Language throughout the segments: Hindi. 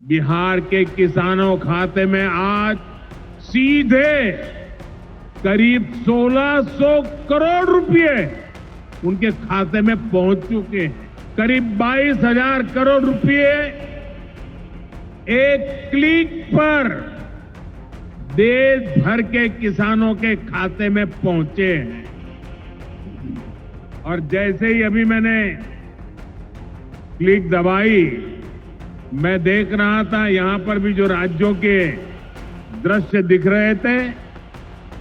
बिहार के किसानों खाते में आज सीधे करीब 1600 करोड़ रुपए उनके खाते में पहुंच चुके हैं। करीब 22,000 करोड़ रुपए एक क्लिक पर देश भर के किसानों के खाते में पहुंचे हैं। और जैसे ही अभी मैंने क्लिक दबाई, मैं देख रहा था यहां पर भी जो राज्यों के दृश्य दिख रहे थे,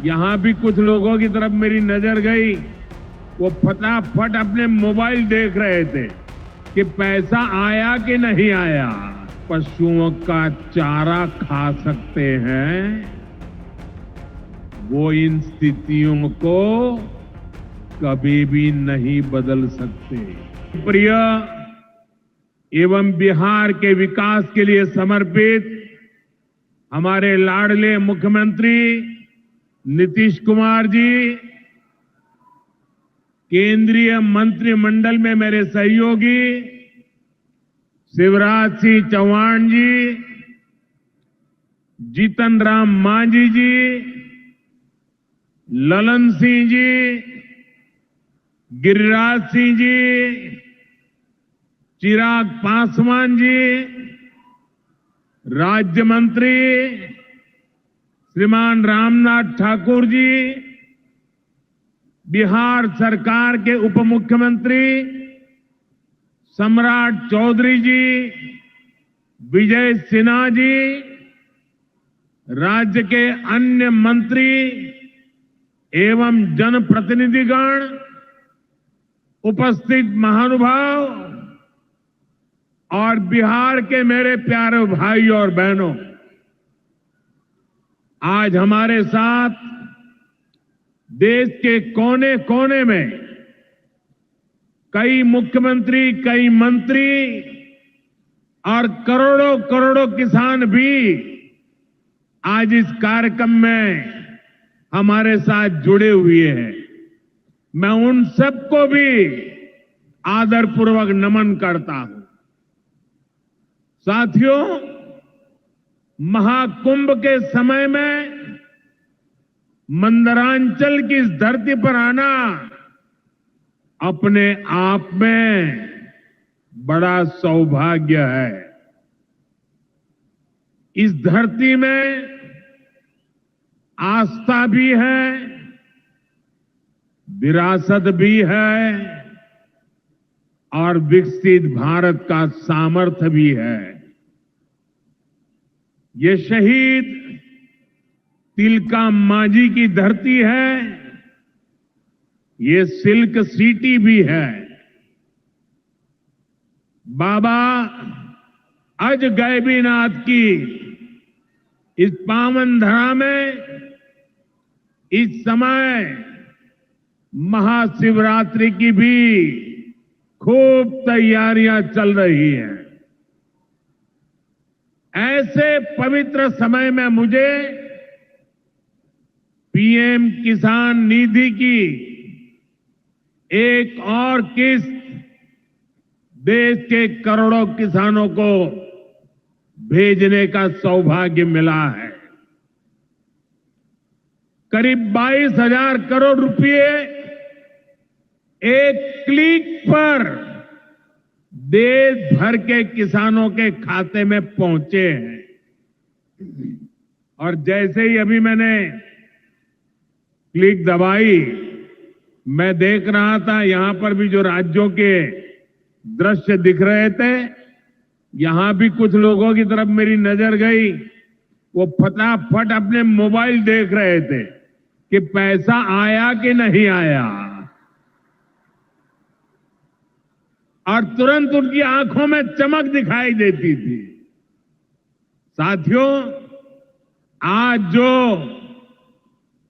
यहां भी कुछ लोगों की तरफ मेरी नजर गई। वो फटाफट अपने मोबाइल देख रहे थे कि पैसा आया कि नहीं आया। पशुओं का चारा खा सकते हैं, वो इन स्थितियों को कभी भी नहीं बदल सकते। प्रिय एवं बिहार के विकास के लिए समर्पित हमारे लाडले मुख्यमंत्री नीतीश कुमार जी, केंद्रीय मंत्रिमंडल में मेरे सहयोगी शिवराज सिंह चौहान जी, जीतन राम मांझी जी, ललन सिंह जी, गिरिराज सिंह जी, चिराग पासवान जी, राज्य मंत्री श्रीमान रामनाथ ठाकुर जी, बिहार सरकार के उप मुख्यमंत्री सम्राट चौधरी जी, विजय सिन्हा जी, राज्य के अन्य मंत्री एवं जनप्रतिनिधिगण, उपस्थित महानुभाव और बिहार के मेरे प्यारे भाई और बहनों, आज हमारे साथ देश के कोने कोने में कई मुख्यमंत्री, कई मंत्री और करोड़ों करोड़ों किसान भी आज इस कार्यक्रम में हमारे साथ जुड़े हुए हैं। मैं उन सबको भी आदरपूर्वक नमन करता हूं। साथियों, महाकुंभ के समय में मंदरांचल की इस धरती पर आना अपने आप में बड़ा सौभाग्य है। इस धरती में आस्था भी है, विरासत भी है और विकसित भारत का सामर्थ्य भी है। ये शहीद तिलका मांझी की धरती है, ये सिल्क सिटी भी है। बाबा अजगैबीनाथ की इस पावन धरा में इस समय महाशिवरात्रि की भी खूब तैयारियां चल रही हैं। ऐसे पवित्र समय में मुझे पीएम किसान निधि की एक और किस्त देश के करोड़ों किसानों को भेजने का सौभाग्य मिला है। करीब 22,000 करोड़ रुपए एक क्लिक पर देश भर के किसानों के खाते में पहुंचे हैं। और जैसे ही अभी मैंने क्लिक दबाई, मैं देख रहा था यहां पर भी जो राज्यों के दृश्य दिख रहे थे, यहां भी कुछ लोगों की तरफ मेरी नजर गई। वो फटाफट अपने मोबाइल देख रहे थे कि पैसा आया कि नहीं आया, और तुरंत उनकी आंखों में चमक दिखाई देती थी। साथियों, आज जो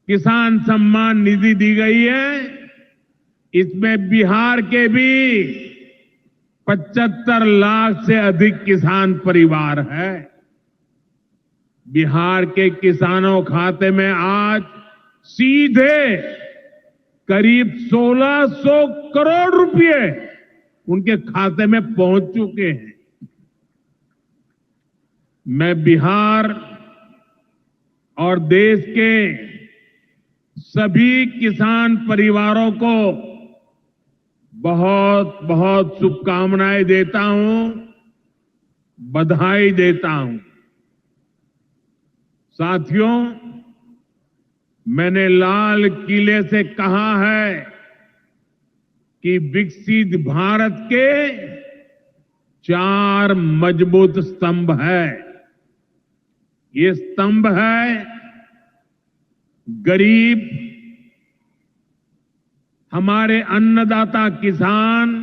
किसान सम्मान निधि दी गई है, इसमें बिहार के भी 75 लाख से अधिक किसान परिवार है। बिहार के किसानों खाते में आज सीधे करीब 1600 करोड़ रुपए उनके खाते में पहुंच चुके हैं। मैं बिहार और देश के सभी किसान परिवारों को बहुत बहुत शुभकामनाएं देता हूं, बधाई देता हूं। साथियों, मैंने लाल किले से कहा है कि विकसित भारत के 4 मजबूत स्तंभ है। ये स्तंभ है गरीब, हमारे अन्नदाता किसान,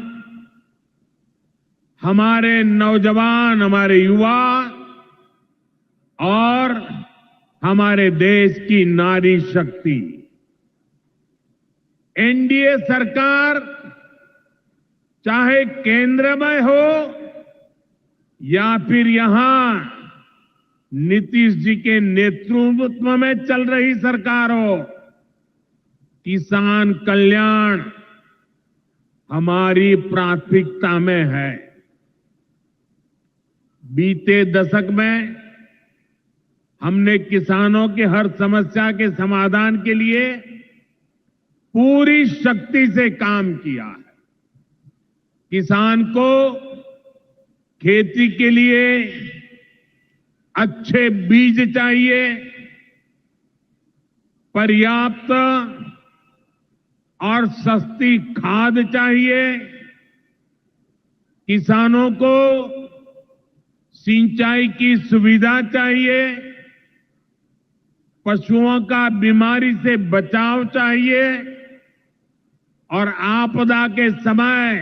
हमारे नौजवान, हमारे युवा और हमारे देश की नारी शक्ति। एनडीए सरकार चाहे केंद्र में हो या फिर यहां नीतीश जी के नेतृत्व में चल रही सरकार हो, किसान कल्याण हमारी प्राथमिकता में है। बीते दशक में हमने किसानों की हर समस्या के समाधान के लिए पूरी शक्ति से काम किया है। किसान को खेती के लिए अच्छे बीज चाहिए, पर्याप्त और सस्ती खाद चाहिए, किसानों को सिंचाई की सुविधा चाहिए, पशुओं का बीमारी से बचाव चाहिए और आपदा के समय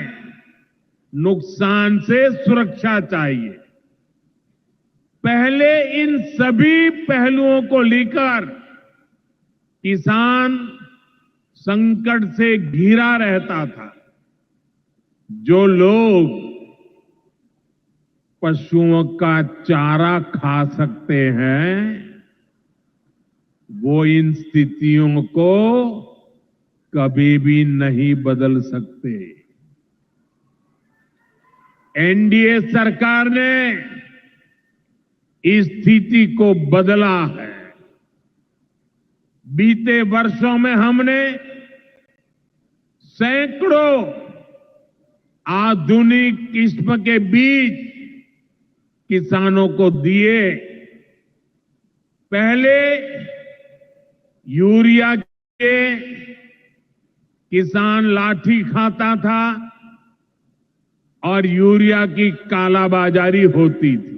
नुकसान से सुरक्षा चाहिए। पहले इन सभी पहलुओं को लेकर किसान संकट से घिरा रहता था। जो लोग पशुओं का चारा खा सकते हैं, वो इन स्थितियों को कभी भी नहीं बदल सकते। एनडीए सरकार ने इस स्थिति को बदला है। बीते वर्षों में हमने सैकड़ों आधुनिक किस्म के बीज किसानों को दिए। पहले यूरिया के किसान लाठी खाता था और यूरिया की कालाबाजारी होती थी।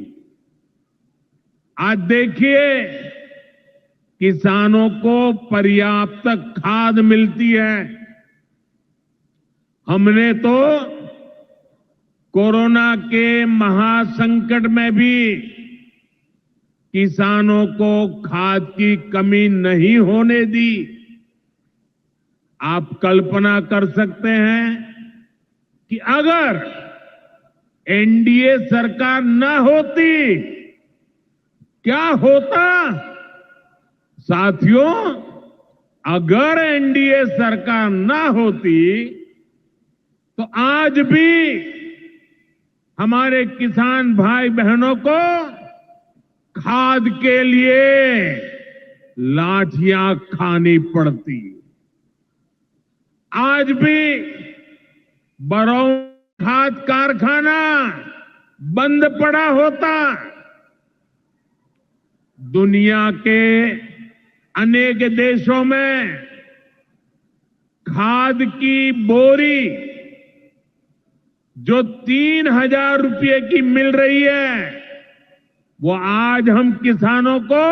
आज देखिए, किसानों को पर्याप्त खाद मिलती है। हमने तो कोरोना के महासंकट में भी किसानों को खाद की कमी नहीं होने दी। आप कल्पना कर सकते हैं कि अगर एनडीए सरकार न होती, क्या होता? साथियों, अगर एनडीए सरकार न होती तो आज भी हमारे किसान भाई बहनों को खाद के लिए लाठियां खानी पड़ती। आज भी बरौनी खाद कारखाना बंद पड़ा होता। दुनिया के अनेक देशों में खाद की बोरी जो 3,000 रुपये की मिल रही है, वो आज हम किसानों को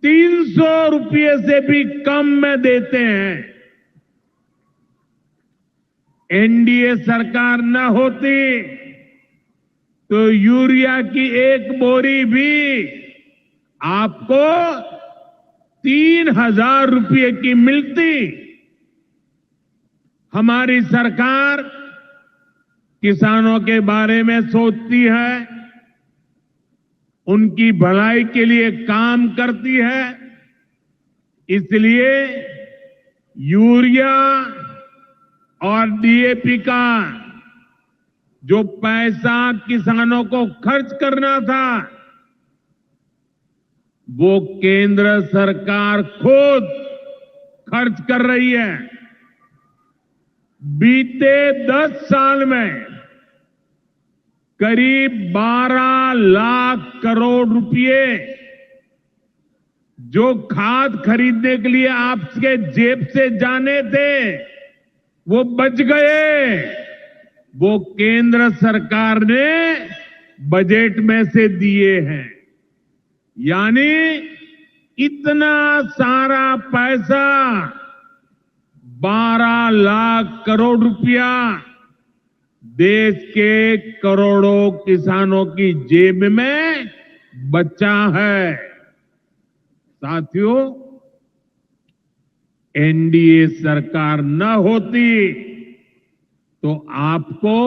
300 रुपये से भी कम में देते हैं। एनडीए सरकार न होती तो यूरिया की एक बोरी भी आपको 3,000 रुपये की मिलती। हमारी सरकार किसानों के बारे में सोचती है, उनकी भलाई के लिए काम करती है। इसलिए यूरिया और डीएपी का जो पैसा किसानों को खर्च करना था, वो केंद्र सरकार खुद खर्च कर रही है। बीते 10 साल में करीब 12 लाख करोड़ रुपए जो खाद खरीदने के लिए आपके जेब से जाने थे वो बच गए। वो केंद्र सरकार ने बजट में से दिए हैं। यानी इतना सारा पैसा 12 लाख करोड़ रुपया देश के करोड़ों किसानों की जेब में बचा है। साथियों, एनडीए सरकार न होती तो आपको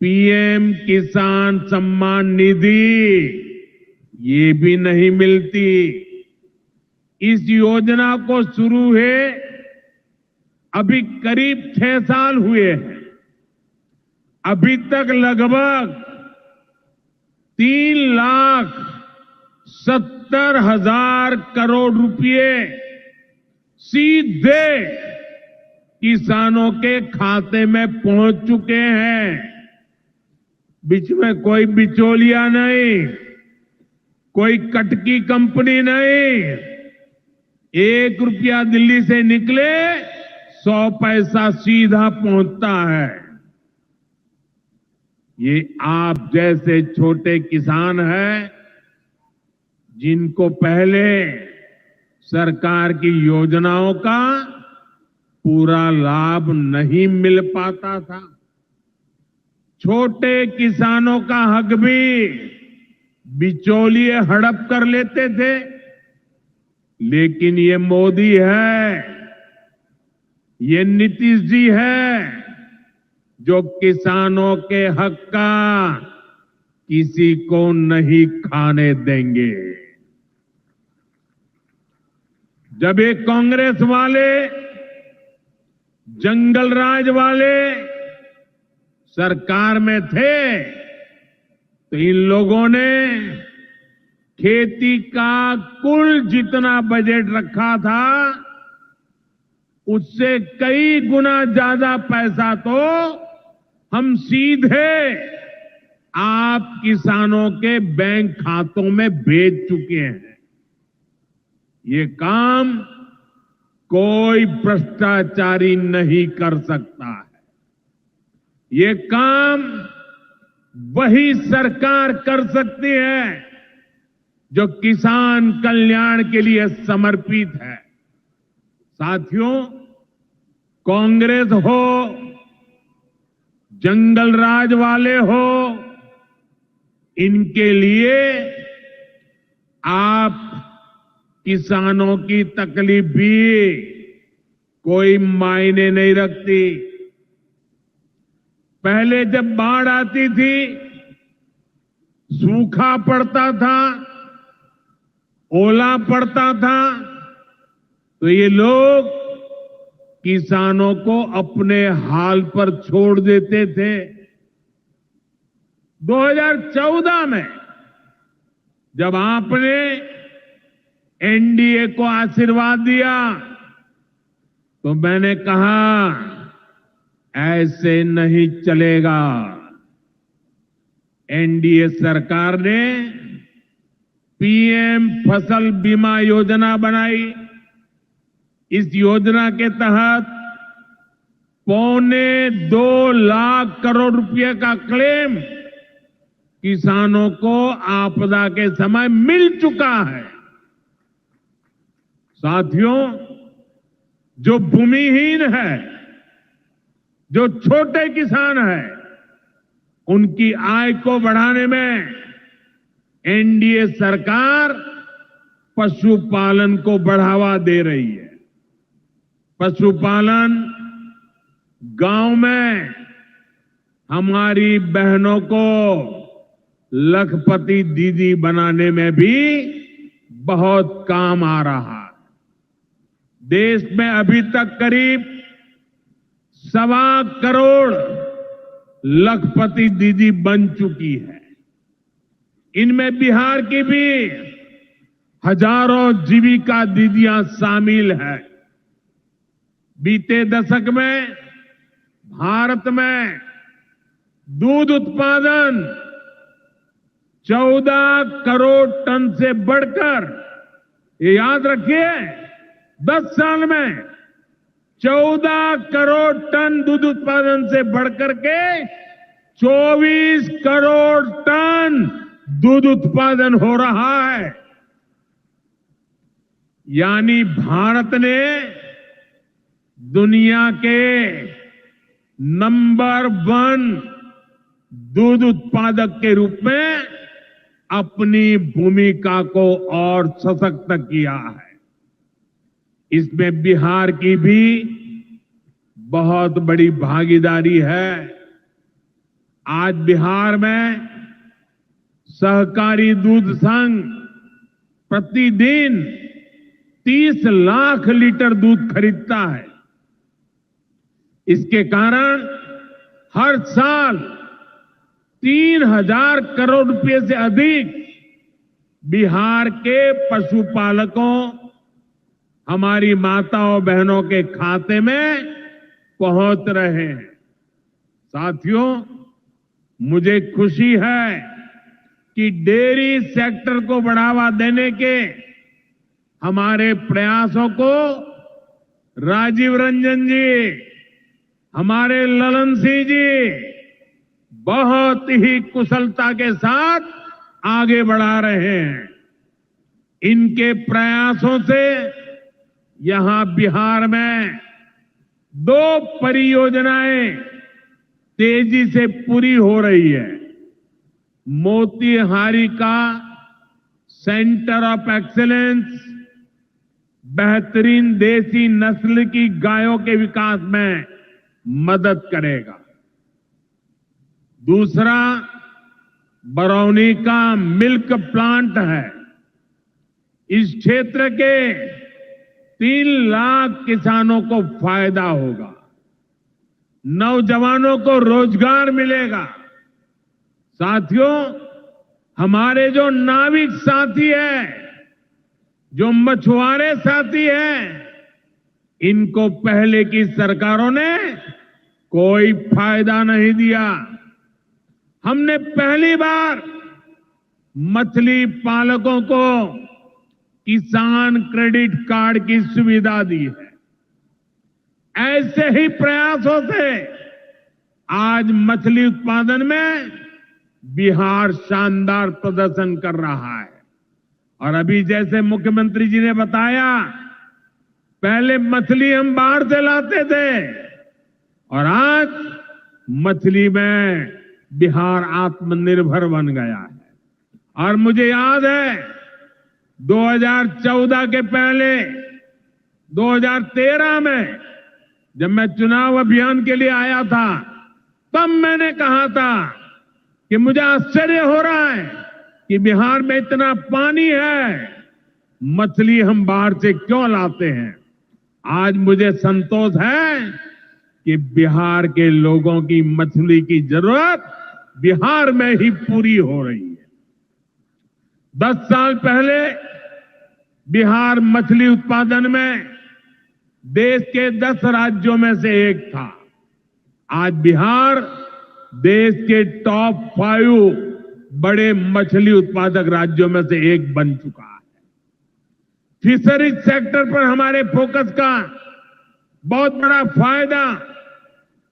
पीएम किसान सम्मान निधि ये भी नहीं मिलती। इस योजना को शुरू हुए अभी करीब 6 साल हुए हैं। अभी तक लगभग 3,70,000 करोड़ रुपए सीधे किसानों के खाते में पहुंच चुके हैं। बीच में कोई बिचौलिया नहीं, कोई कटकी कंपनी नहीं। 1 रुपया दिल्ली से निकले 100 पैसा सीधा पहुंचता है। ये आप जैसे छोटे किसान हैं जिनको पहले सरकार की योजनाओं का पूरा लाभ नहीं मिल पाता था। छोटे किसानों का हक भी बिचौलिए हड़प कर लेते थे। लेकिन ये मोदी है, ये नीतीश जी है जो किसानों के हक का किसी को नहीं खाने देंगे। जब ये कांग्रेस वाले, जंगल राज वाले सरकार में थे तो इन लोगों ने खेती का कुल जितना बजट रखा था उससे कई गुना ज्यादा पैसा तो हम सीधे आप किसानों के बैंक खातों में भेज चुके हैं। ये काम कोई भ्रष्टाचारी नहीं कर सकता है। ये काम वही सरकार कर सकती है जो किसान कल्याण के लिए समर्पित है। साथियों, कांग्रेस हो, जंगल राज वाले हो, इनके लिए आप किसानों की तकलीफ भी कोई मायने नहीं रखती। पहले जब बाढ़ आती थी, सूखा पड़ता था, ओला पड़ता था, तो ये लोग किसानों को अपने हाल पर छोड़ देते थे। 2014 में जब आपने एनडीए को आशीर्वाद दिया तो मैंने कहा ऐसे नहीं चलेगा। एनडीए सरकार ने पीएम फसल बीमा योजना बनाई। इस योजना के तहत 2.25 लाख करोड़ रुपए का क्लेम किसानों को आपदा के समय मिल चुका है। साथियों, जो भूमिहीन है, जो छोटे किसान है, उनकी आय को बढ़ाने में एनडीए सरकार पशुपालन को बढ़ावा दे रही है। पशुपालन गांव में हमारी बहनों को लखपति दीदी बनाने में भी बहुत काम आ रहा है। देश में अभी तक करीब 1.25 करोड़ लखपति दीदी बन चुकी है। इनमें बिहार की भी हजारों जीविका दीदियां शामिल है। बीते दशक में भारत में दूध उत्पादन 14 करोड़ टन से बढ़कर, ये याद रखिए, 10 साल में 14 करोड़ टन दूध उत्पादन से बढ़कर के 24 करोड़ टन दूध उत्पादन हो रहा है। यानी भारत ने दुनिया के नंबर 1 दूध उत्पादक के रूप में अपनी भूमिका को और सशक्त किया है। इसमें बिहार की भी बहुत बड़ी भागीदारी है। आज बिहार में सहकारी दूध संघ प्रतिदिन 30 लाख लीटर दूध खरीदता है। इसके कारण हर साल 3,000 करोड़ रुपए से अधिक बिहार के पशुपालकों, हमारी माताओं बहनों के खाते में पहुंच रहे हैं। साथियों, मुझे खुशी है कि डेयरी सेक्टर को बढ़ावा देने के हमारे प्रयासों को राजीव रंजन जी, हमारे ललन सिंह जी बहुत ही कुशलता के साथ आगे बढ़ा रहे हैं। इनके प्रयासों से यहां बिहार में 2 परियोजनाएं तेजी से पूरी हो रही है। मोतीहारी का सेंटर ऑफ एक्सीलेंस बेहतरीन देसी नस्ल की गायों के विकास में मदद करेगा। दूसरा बरौनी का मिल्क प्लांट है। इस क्षेत्र के 3 लाख किसानों को फायदा होगा, नौजवानों को रोजगार मिलेगा। साथियों, हमारे जो नाविक साथी हैं, जो मछुआरे साथी हैं, इनको पहले की सरकारों ने कोई फायदा नहीं दिया। हमने पहली बार मछली पालकों को किसान क्रेडिट कार्ड की सुविधा दी है। ऐसे ही प्रयासों से आज मछली उत्पादन में बिहार शानदार प्रदर्शन कर रहा है। और अभी जैसे मुख्यमंत्री जी ने बताया, पहले मछली हम बाहर से लाते थे और आज मछली में बिहार आत्मनिर्भर बन गया है। और मुझे याद है 2014 के पहले 2013 में जब मैं चुनाव अभियान के लिए आया था, तब मैंने कहा था कि मुझे आश्चर्य हो रहा है कि बिहार में इतना पानी है, मछली हम बाहर से क्यों लाते हैं। आज मुझे संतोष है कि बिहार के लोगों की मछली की जरूरत बिहार में ही पूरी हो रही है। 10 साल पहले बिहार मछली उत्पादन में देश के 10 राज्यों में से एक था। आज बिहार देश के टॉप 5 बड़े मछली उत्पादक राज्यों में से एक बन चुका है। फिशरीज सेक्टर पर हमारे फोकस का बहुत बड़ा फायदा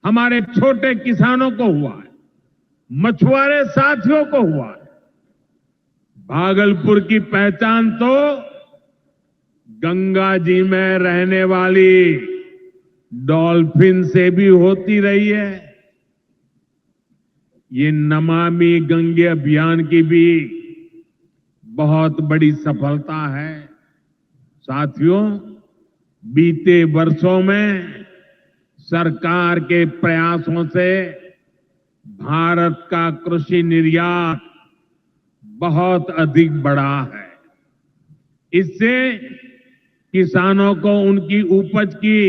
हमारे छोटे किसानों को हुआ है, मछुआरे साथियों को हुआ है। भागलपुर की पहचान तो गंगा जी में रहने वाली डॉल्फिन से भी होती रही है। ये नमामि गंगे अभियान की भी बहुत बड़ी सफलता है। साथियों, बीते वर्षों में सरकार के प्रयासों से भारत का कृषि निर्यात बहुत अधिक बढ़ा है। इससे किसानों को उनकी उपज की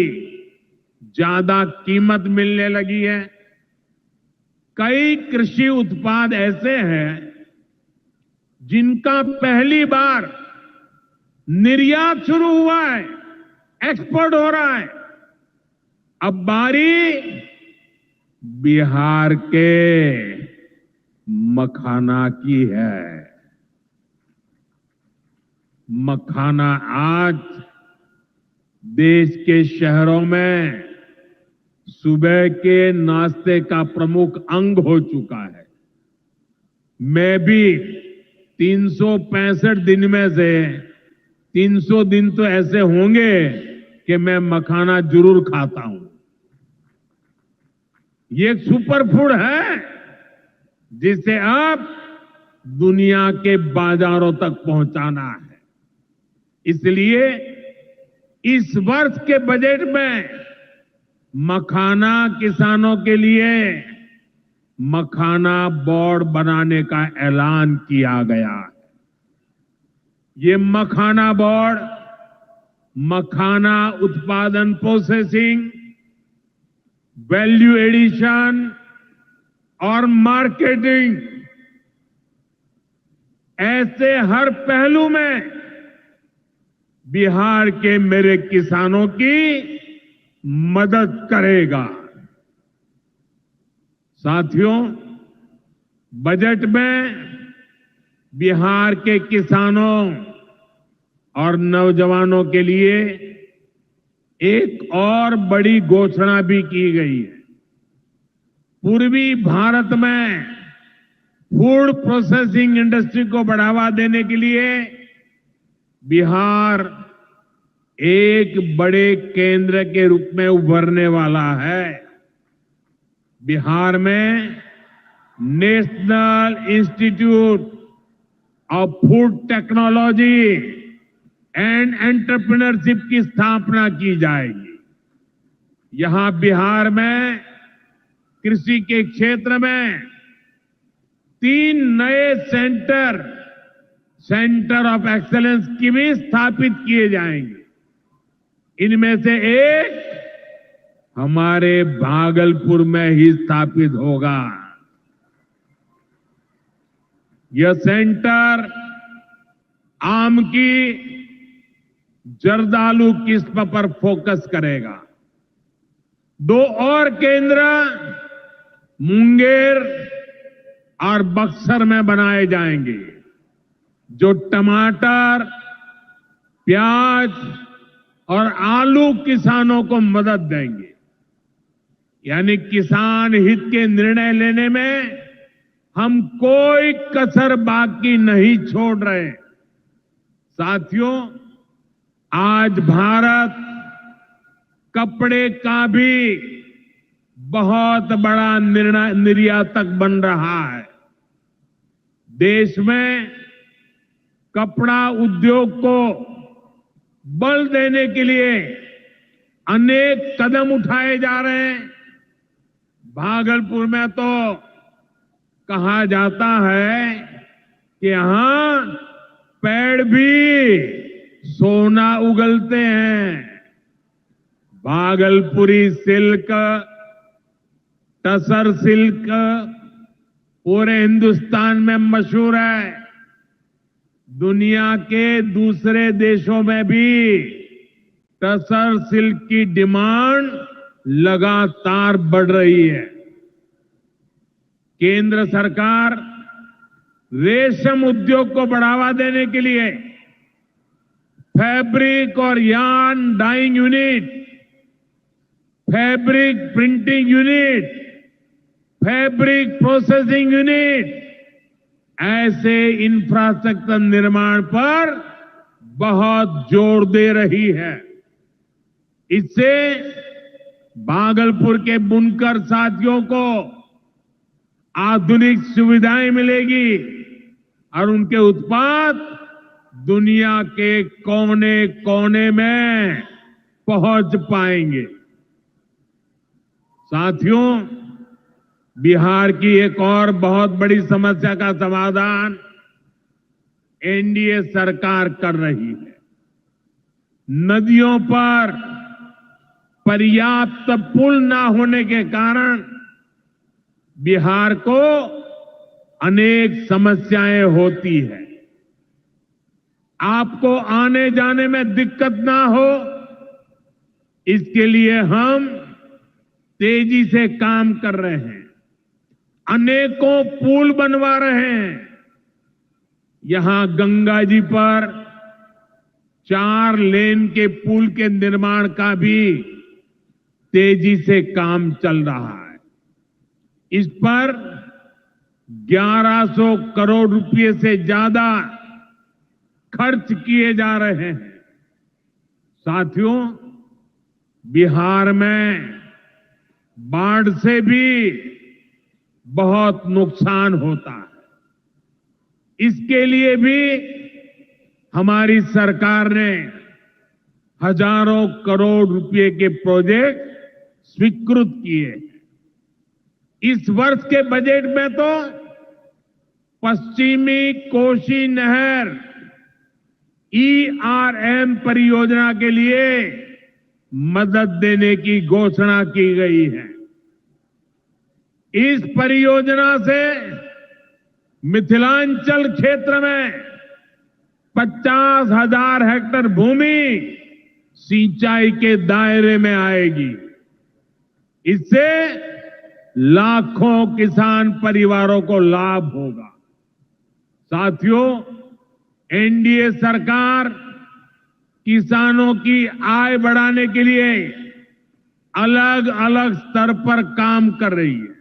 ज्यादा कीमत मिलने लगी है। कई कृषि उत्पाद ऐसे हैं जिनका पहली बार निर्यात शुरू हुआ है, एक्सपोर्ट हो रहा है। अब बारी बिहार के मखाना की है। मखाना आज देश के शहरों में सुबह के नाश्ते का प्रमुख अंग हो चुका है। मैं भी 365 दिन में से 300 दिन तो ऐसे होंगे कि मैं मखाना जरूर खाता हूं। ये एक सुपर फूड है जिसे अब दुनिया के बाजारों तक पहुंचाना है। इसलिए इस वर्ष के बजट में मखाना किसानों के लिए मखाना बोर्ड बनाने का ऐलान किया गया है। ये मखाना बोर्ड मखाना उत्पादन, प्रोसेसिंग, वैल्यू एडिशन और मार्केटिंग ऐसे हर पहलू में बिहार के मेरे किसानों की मदद करेगा। साथियों, बजट में बिहार के किसानों और नौजवानों के लिए एक और बड़ी घोषणा भी की गई है। पूर्वी भारत में फूड प्रोसेसिंग इंडस्ट्री को बढ़ावा देने के लिए बिहार एक बड़े केंद्र के रूप में उभरने वाला है। बिहार में national institute of food technology and entrepreneurship की स्थापना की जाएगी। यहां बिहार में कृषि के क्षेत्र में 3 नए सेंटर ऑफ एक्सेलेंस की भी स्थापित किए जाएंगे। इनमें से एक हमारे भागलपुर में ही स्थापित होगा। यह सेंटर आम की जर्दालू किस्म पर फोकस करेगा। 2 और केंद्र मुंगेर और बक्सर में बनाए जाएंगे, जो टमाटर, प्याज और आलू किसानों को मदद देंगे। यानी किसान हित के निर्णय लेने में हम कोई कसर बाकी नहीं छोड़ रहे। साथियों, आज भारत कपड़े का भी बहुत बड़ा निर्यातक बन रहा है। देश में कपड़ा उद्योग को बल देने के लिए अनेक कदम उठाए जा रहे हैं। भागलपुर में तो कहा जाता है कि यहां पेड़ भी सोना उगलते हैं। भागलपुरी सिल्क, टसर सिल्क पूरे हिंदुस्तान में मशहूर है। दुनिया के दूसरे देशों में भी टसर सिल्क की डिमांड लगातार बढ़ रही है। केंद्र सरकार रेशम उद्योग को बढ़ावा देने के लिए फैब्रिक और yarn dyeing unit, fabric printing unit, fabric processing unit ऐसे इंफ्रास्ट्रक्चर निर्माण पर बहुत जोर दे रही है। इससे भागलपुर के बुनकर साथियों को आधुनिक सुविधाएं मिलेगी और उनके उत्पाद दुनिया के कोने कोने में पहुंच पाएंगे। साथियों, बिहार की एक और बहुत बड़ी समस्या का समाधान एनडीए सरकार कर रही है। नदियों पर पर्याप्त पुल न होने के कारण बिहार को अनेक समस्याएं होती है। आपको आने जाने में दिक्कत ना हो, इसके लिए हम तेजी से काम कर रहे हैं। अनेकों पुल बनवा रहे हैं। यहां गंगा जी पर 4 लेन के पुल के निर्माण का भी तेजी से काम चल रहा है। इस पर 1100 करोड़ रुपए से ज्यादा खर्च किए जा रहे हैं। साथियों, बिहार में बाढ़ से भी बहुत नुकसान होता है। इसके लिए भी हमारी सरकार ने हजारों करोड़ रुपए के प्रोजेक्ट स्वीकृत किए हैं। इस वर्ष के बजट में तो पश्चिमी कोसी नहर ERM परियोजना के लिए मदद देने की घोषणा की गई है। इस परियोजना से मिथिलांचल क्षेत्र में 50,000 हेक्टेयर भूमि सिंचाई के दायरे में आएगी। इससे लाखों किसान परिवारों को लाभ होगा। साथियों, एनडीए सरकार किसानों की आय बढ़ाने के लिए अलग अलग स्तर पर काम कर रही है।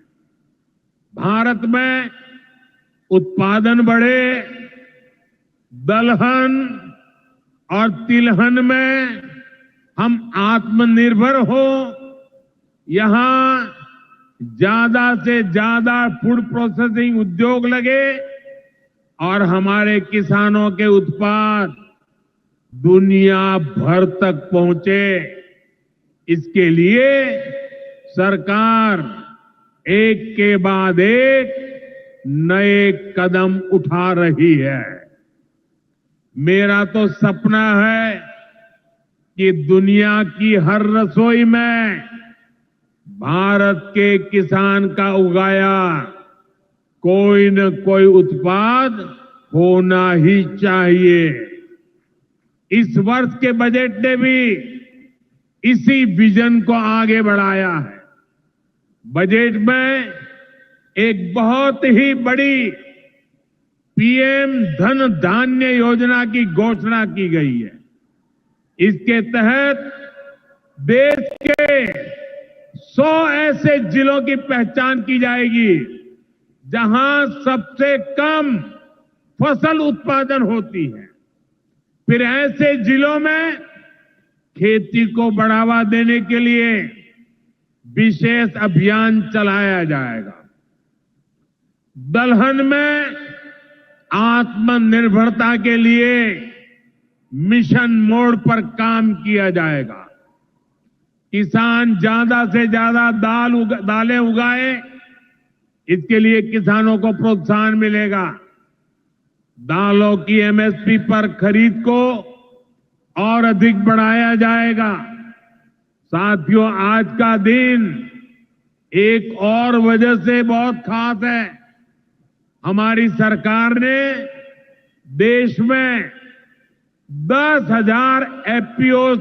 भारत में उत्पादन बढ़े, दलहन और तिलहन में हम आत्मनिर्भर हो, यहां ज्यादा से ज्यादा फूड प्रोसेसिंग उद्योग लगे और हमारे किसानों के उत्पाद दुनिया भर तक पहुंचे। इसके लिए सरकार एक के बाद एक नए कदम उठा रही है। मेरा तो सपना है कि दुनिया की हर रसोई में भारत के किसान का उगाया कोई न कोई उत्पाद होना ही चाहिए। इस वर्ष के बजट ने भी इसी विजन को आगे बढ़ाया है। बजट में एक बहुत ही बड़ी पीएम धन धान्य योजना की घोषणा की गई है। इसके तहत देश के 100 ऐसे जिलों की पहचान की जाएगी जहां सबसे कम फसल उत्पादन होती है। फिर ऐसे जिलों में खेती को बढ़ावा देने के लिए विशेष अभियान चलाया जाएगा। दलहन में आत्मनिर्भरता के लिए मिशन मोड पर काम किया जाएगा। किसान ज्यादा से ज्यादा दालें उगाए, इसके लिए किसानों को प्रोत्साहन मिलेगा। दालों की एमएसपी पर खरीद को और अधिक बढ़ाया जाएगा। साथियों, आज का दिन एक और वजह से बहुत खास है। हमारी सरकार ने देश में 10,000 एफपीओ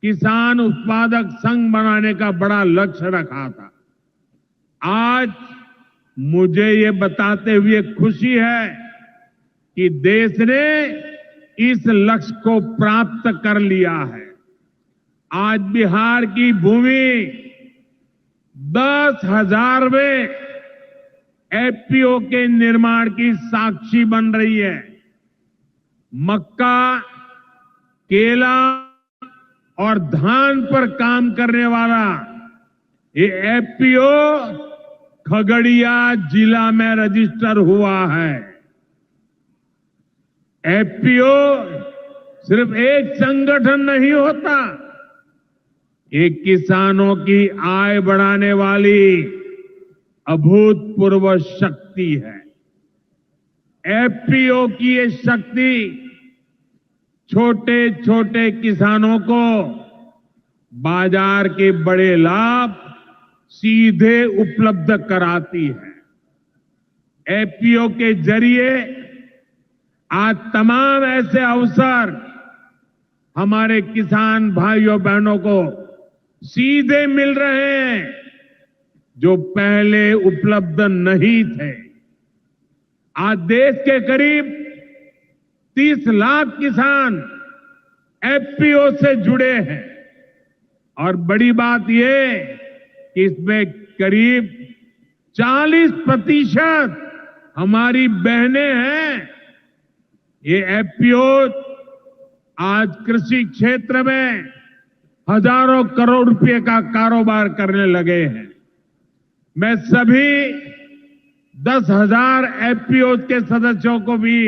किसान उत्पादक संघ बनाने का बड़ा लक्ष्य रखा था। आज मुझे ये बताते हुए खुशी है कि देश ने इस लक्ष्य को प्राप्त कर लिया है। आज बिहार की भूमि 10,000वें एफपीओ के निर्माण की साक्षी बन रही है। मक्का, केला और धान पर काम करने वाला ये एफपीओ खगड़िया जिला में रजिस्टर हुआ है। एफपीओ सिर्फ एक संगठन नहीं होता, एक किसानों की आय बढ़ाने वाली अभूतपूर्व शक्ति है। एफपीओ की ये शक्ति छोटे छोटे किसानों को बाजार के बड़े लाभ सीधे उपलब्ध कराती है। एफपीओ के जरिए आज तमाम ऐसे अवसर हमारे किसान भाइयों बहनों को सीधे मिल रहे हैं जो पहले उपलब्ध नहीं थे। आज देश के करीब 30 लाख किसान एफपीओ से जुड़े हैं और बड़ी बात यह कि इसमें करीब 40% हमारी बहनें हैं। ये एफपीओ आज कृषि क्षेत्र में हजारों करोड़ रुपए का कारोबार करने लगे हैं। मैं सभी 10,000 एफपीओ के सदस्यों को भी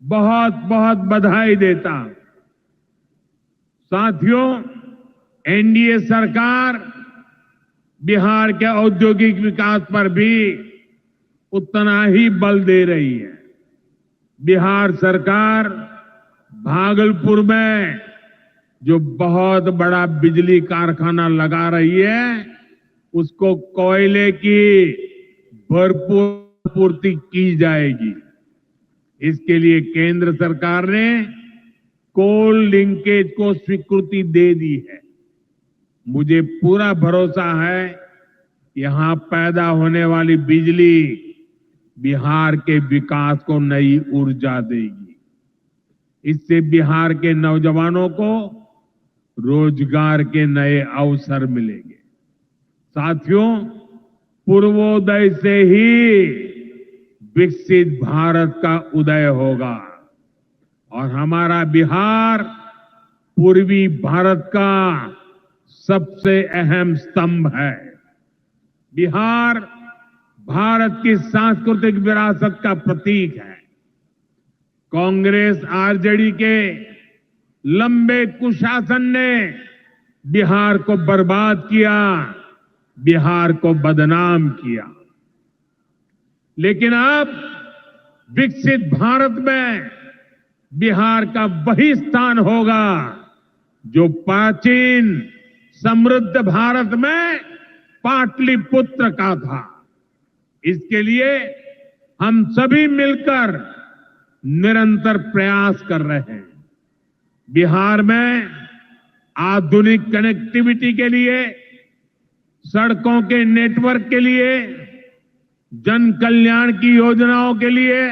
बहुत बहुत बधाई देता हूं। साथियों, एनडीए सरकार बिहार के औद्योगिक विकास पर भी उतना ही बल दे रही है। बिहार सरकार भागलपुर में जो बहुत बड़ा बिजली कारखाना लगा रही है, उसको कोयले की भरपूर पूर्ति की जाएगी। इसके लिए केंद्र सरकार ने कोल लिंकेज को स्वीकृति दे दी है। मुझे पूरा भरोसा है यहां पैदा होने वाली बिजली बिहार के विकास को नई ऊर्जा देगी। इससे बिहार के नौजवानों को रोजगार के नए अवसर मिलेंगे। साथियों, पूर्वोदय से ही विकसित भारत का उदय होगा और हमारा बिहार पूर्वी भारत का सबसे अहम स्तंभ है। बिहार भारत की सांस्कृतिक विरासत का प्रतीक है। कांग्रेस आरजेडी के लंबे कुशासन ने बिहार को बर्बाद किया, बिहार को बदनाम किया। लेकिन अब विकसित भारत में बिहार का वही स्थान होगा जो प्राचीन समृद्ध भारत में पाटलिपुत्र का था। इसके लिए हम सभी मिलकर निरंतर प्रयास कर रहे हैं। बिहार में आधुनिक कनेक्टिविटी के लिए, सड़कों के नेटवर्क के लिए, जन कल्याण की योजनाओं के लिए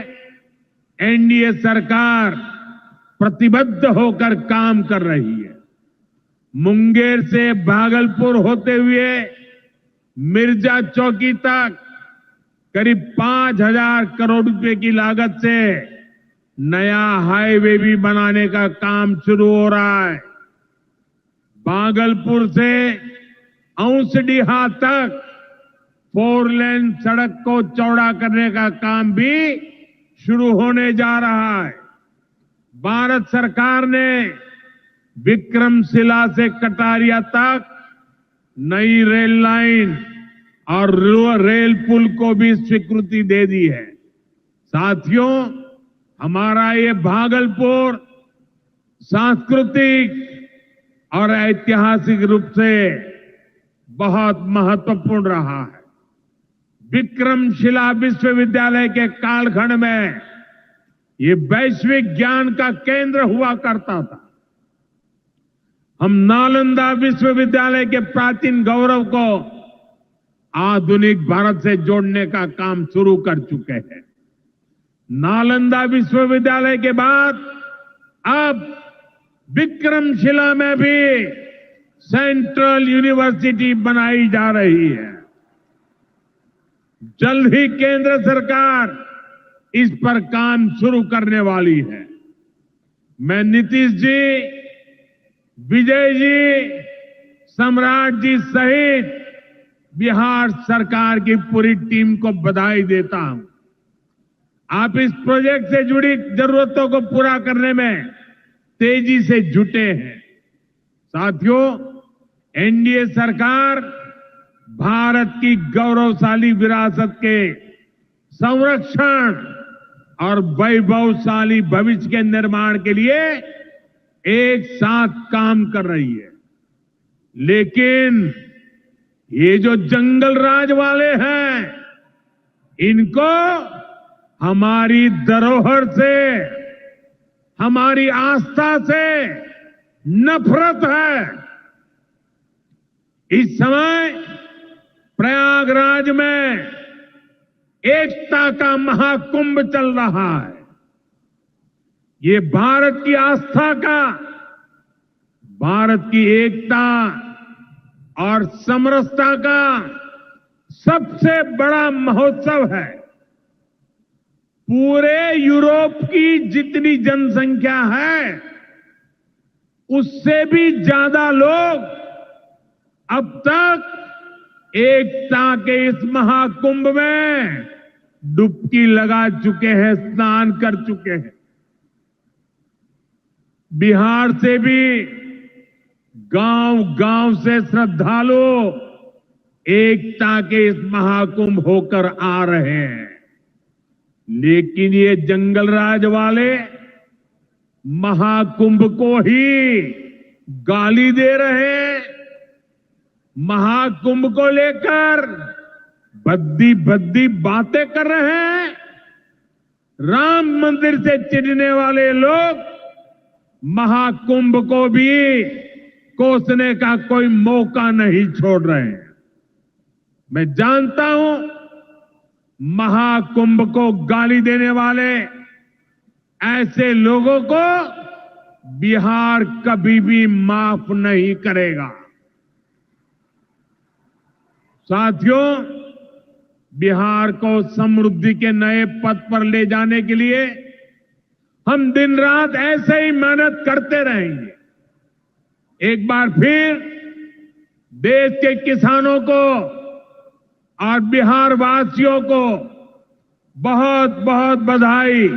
एनडीए सरकार प्रतिबद्ध होकर काम कर रही है। मुंगेर से भागलपुर होते हुए मिर्जा चौकी तक करीब 5,000 करोड़ रुपए की लागत से नया हाईवे भी बनाने का काम शुरू हो रहा है। भागलपुर से औंसडीहा तक 4 लेन सड़क को चौड़ा करने का काम भी शुरू होने जा रहा है। भारत सरकार ने विक्रमशिला से कटारिया तक नई रेल लाइन और रेल पुल को भी स्वीकृति दे दी है। साथियों, हमारा ये भागलपुर सांस्कृतिक और ऐतिहासिक रूप से बहुत महत्वपूर्ण रहा है। विक्रमशिला विश्वविद्यालय के कालखंड में ये वैश्विक ज्ञान का केंद्र हुआ करता था। हम नालंदा विश्वविद्यालय के प्राचीन गौरव को आधुनिक भारत से जोड़ने का काम शुरू कर चुके हैं। नालंदा विश्वविद्यालय के बाद अब विक्रमशिला में भी सेंट्रल यूनिवर्सिटी बनाई जा रही है। जल्द ही केंद्र सरकार इस पर काम शुरू करने वाली है। मैं नीतीश जी, विजय जी, सम्राट जी सहित बिहार सरकार की पूरी टीम को बधाई देता हूं। आप इस प्रोजेक्ट से जुड़ी जरूरतों को पूरा करने में तेजी से जुटे हैं। साथियों, एनडीए सरकार भारत की गौरवशाली विरासत के संरक्षण और वैभवशाली भविष्य के निर्माण के लिए एक साथ काम कर रही है। लेकिन ये जो जंगल राज वाले हैं, इनको हमारी धरोहर से, हमारी आस्था से नफरत है। इस समय प्रयागराज में एकता का महाकुंभ चल रहा है। ये भारत की आस्था का, भारत की एकता और समरसता का सबसे बड़ा महोत्सव है। पूरे यूरोप की जितनी जनसंख्या है, उससे भी ज्यादा लोग अब तक एकता के इस महाकुंभ में डुबकी लगा चुके हैं, स्नान कर चुके हैं। बिहार से भी गांव-गांव से श्रद्धालु एकता के इस महाकुंभ होकर आ रहे हैं। लेकिन ये जंगलराज वाले महाकुंभ को ही गाली दे रहे हैं। महाकुंभ को लेकर भद्दी भद्दी बातें कर रहे हैं। राम मंदिर से चिढ़ने वाले लोग महाकुंभ को भी कोसने का कोई मौका नहीं छोड़ रहे हैं। मैं जानता हूं, महाकुंभ को गाली देने वाले ऐसे लोगों को बिहार कभी भी माफ नहीं करेगा। साथियों, बिहार को समृद्धि के नए पथ पर ले जाने के लिए हम दिन रात ऐसे ही मेहनत करते रहेंगे। एक बार फिर देश के किसानों को और बिहार वासियों को बहुत बहुत बधाई।